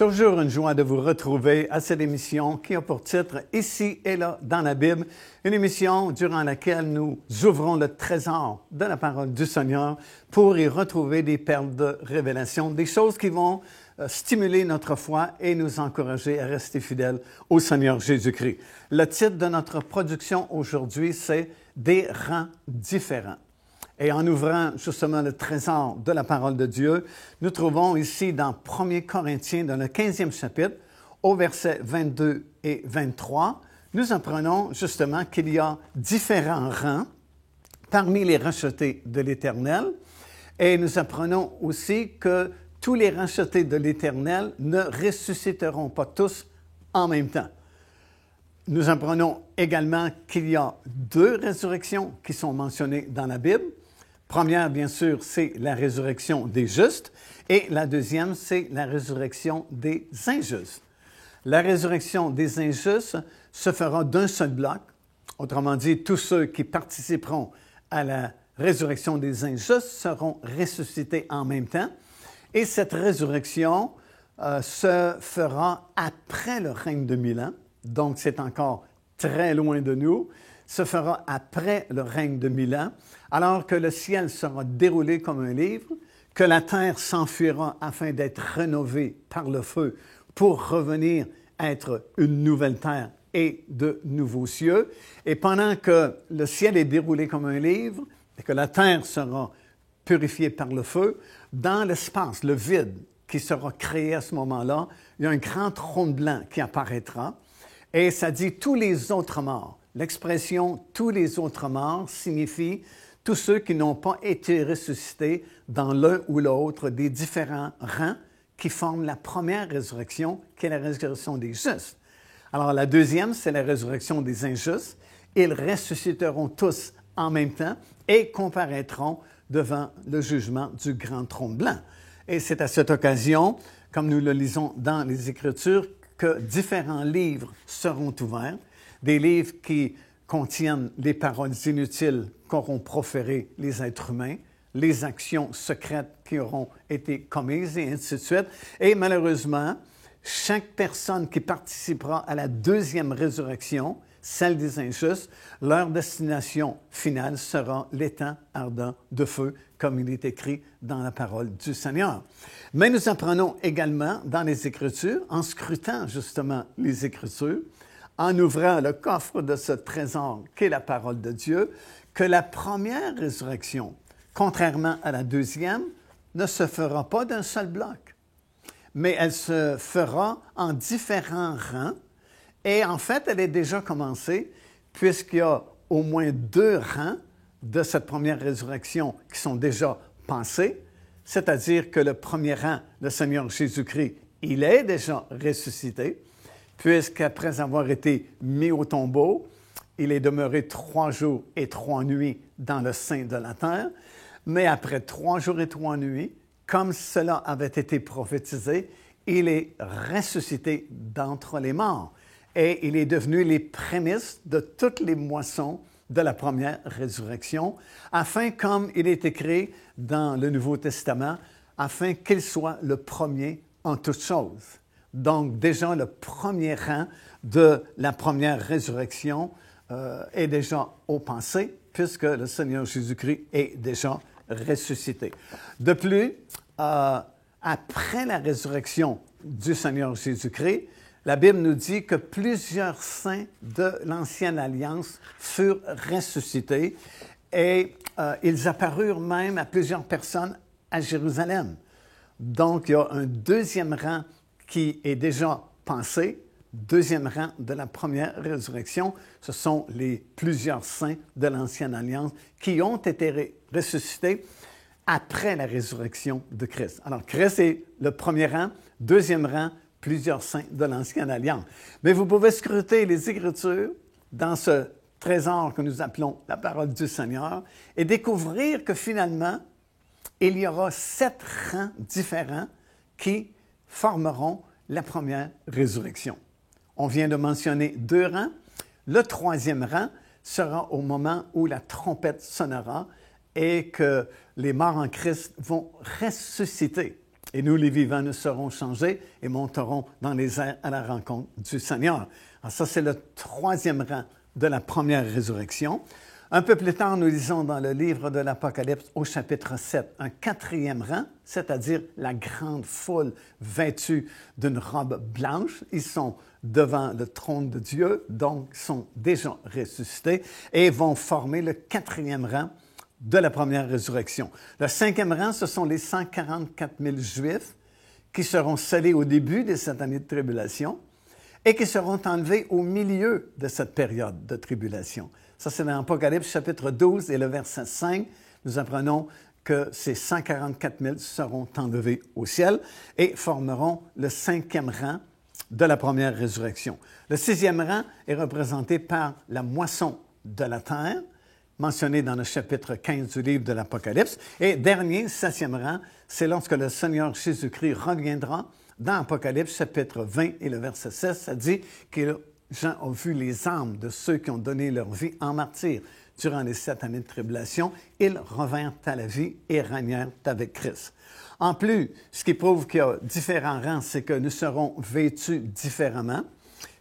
Toujours une joie de vous retrouver à cette émission qui a pour titre « Ici et là dans la Bible », une émission durant laquelle nous ouvrons le trésor de la parole du Seigneur pour y retrouver des perles de révélation, des choses qui vont stimuler notre foi et nous encourager à rester fidèles au Seigneur Jésus-Christ. Le titre de notre production aujourd'hui, c'est « Des rangs différents ». Et en ouvrant justement le trésor de la parole de Dieu, nous trouvons ici dans 1 Corinthiens, dans le 15e chapitre, au verset 22 et 23, nous apprenons justement qu'il y a différents rangs parmi les rachetés de l'Éternel. Et nous apprenons aussi que tous les rachetés de l'Éternel ne ressusciteront pas tous en même temps. Nous apprenons également qu'il y a deux résurrections qui sont mentionnées dans la Bible. Première, bien sûr, c'est la résurrection des justes et la deuxième, c'est la résurrection des injustes. La résurrection des injustes se fera d'un seul bloc. Autrement dit, tous ceux qui participeront à la résurrection des injustes seront ressuscités en même temps. Et cette résurrection se fera après le règne de 1000 ans. Donc, c'est encore très loin de nous. Se fera après le règne de 1000 ans, alors que le ciel sera déroulé comme un livre, que la terre s'enfuira afin d'être rénovée par le feu pour revenir être une nouvelle terre et de nouveaux cieux. Et pendant que le ciel est déroulé comme un livre et que la terre sera purifiée par le feu, dans l'espace, le vide qui sera créé à ce moment-là, il y a un grand trône blanc qui apparaîtra et ça dit tous les autres morts. L'expression « tous les autres morts » signifie tous ceux qui n'ont pas été ressuscités dans l'un ou l'autre des différents rangs qui forment la première résurrection, qui est la résurrection des justes. Alors, la deuxième, c'est la résurrection des injustes. Ils ressusciteront tous en même temps et comparaîtront devant le jugement du grand trône blanc. Et c'est à cette occasion, comme nous le lisons dans les Écritures, que différents livres seront ouverts. Des livres qui contiennent les paroles inutiles qu'auront proférées les êtres humains, les actions secrètes qui auront été commises et ainsi de suite. Et malheureusement, chaque personne qui participera à la deuxième résurrection, celle des injustes, leur destination finale sera l'étang ardent de feu, comme il est écrit dans la parole du Seigneur. Mais nous apprenons également dans les Écritures, en scrutant justement les Écritures, en ouvrant le coffre de ce trésor qu'est la parole de Dieu, que la première résurrection, contrairement à la deuxième, ne se fera pas d'un seul bloc, mais elle se fera en différents rangs. Et en fait, elle est déjà commencée, puisqu'il y a au moins 2 rangs de cette première résurrection qui sont déjà passés, c'est-à-dire que le premier rang, le Seigneur Jésus-Christ, il est déjà ressuscité, puisqu'après avoir été mis au tombeau, il est demeuré 3 jours et 3 nuits dans le sein de la terre. Mais après 3 jours et 3 nuits, comme cela avait été prophétisé, il est ressuscité d'entre les morts. Et il est devenu les prémices de toutes les moissons de la première résurrection, afin, comme il est écrit dans le Nouveau Testament, afin qu'il soit le premier en toutes choses. Donc, déjà, le premier rang de la première résurrection est déjà au passé, puisque le Seigneur Jésus-Christ est déjà ressuscité. De plus, après la résurrection du Seigneur Jésus-Christ, la Bible nous dit que plusieurs saints de l'Ancienne Alliance furent ressuscités et ils apparurent même à plusieurs personnes à Jérusalem. Donc, il y a un deuxième rang qui est déjà passé, deuxième rang de la première résurrection. Ce sont les plusieurs saints de l'Ancienne Alliance qui ont été ressuscités après la résurrection de Christ. Alors, Christ est le premier rang, deuxième rang, plusieurs saints de l'Ancienne Alliance. Mais vous pouvez scruter les Écritures dans ce trésor que nous appelons la parole du Seigneur et découvrir que finalement, il y aura 7 rangs différents qui formeront la première résurrection. On vient de mentionner 2 rangs. Le 3e rang sera au moment où la trompette sonnera et que les morts en Christ vont ressusciter. Et nous, les vivants, nous serons changés et monterons dans les airs à la rencontre du Seigneur. Alors ça, c'est le troisième rang de la première résurrection. Un peu plus tard, nous lisons dans le livre de l'Apocalypse au chapitre 7, un quatrième rang, c'est-à-dire la grande foule vêtue d'une robe blanche. Ils sont devant le trône de Dieu, donc sont déjà ressuscités et vont former le quatrième rang de la première résurrection. Le cinquième rang, ce sont les 144 000 Juifs qui seront scellés au début de cette année de tribulation et qui seront enlevés au milieu de cette période de tribulation. Ça, c'est dans Apocalypse chapitre 12 et le verset 5. Nous apprenons que ces 144 000 seront enlevés au ciel et formeront le cinquième rang de la première résurrection. Le sixième rang est représenté par la moisson de la terre, mentionné dans le chapitre 15 du livre de l'Apocalypse. Et dernier, septième rang, c'est lorsque le Seigneur Jésus-Christ reviendra. Dans Apocalypse chapitre 20 et le verset 16, ça dit que Jean a vu les âmes de ceux qui ont donné leur vie en martyr durant les 7 années de tribulation. Ils revinrent à la vie et régnèrent avec Christ. En plus, ce qui prouve qu'il y a différents rangs, c'est que nous serons vêtus différemment.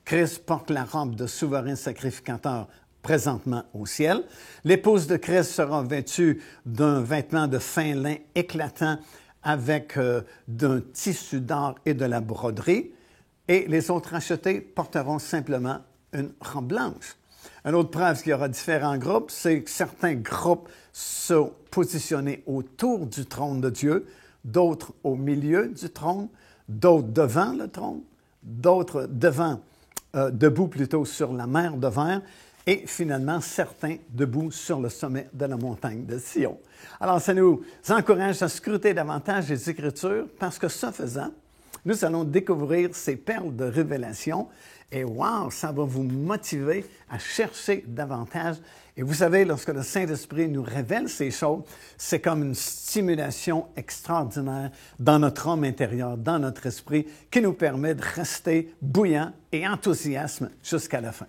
Christ porte la robe de souverain sacrificateur présentement au ciel. L'épouse de Christ sera vêtue d'un vêtement de fin lin éclatant avec d'un tissu d'or et de la broderie. Et les autres rachetés porteront simplement une robe blanche. Une autre preuve qu'il y aura différents groupes, c'est que certains groupes sont positionnés autour du trône de Dieu, d'autres au milieu du trône, d'autres devant le trône, d'autres debout plutôt sur la mer de verre, et finalement certains debout sur le sommet de la montagne de Sion. Alors, ça nous encourage à scruter davantage les Écritures parce que ce faisant, nous allons découvrir ces perles de révélation et wow, ça va vous motiver à chercher davantage. Et vous savez, lorsque le Saint-Esprit nous révèle ces choses, c'est comme une stimulation extraordinaire dans notre homme intérieur, dans notre esprit, qui nous permet de rester bouillant et enthousiasme jusqu'à la fin.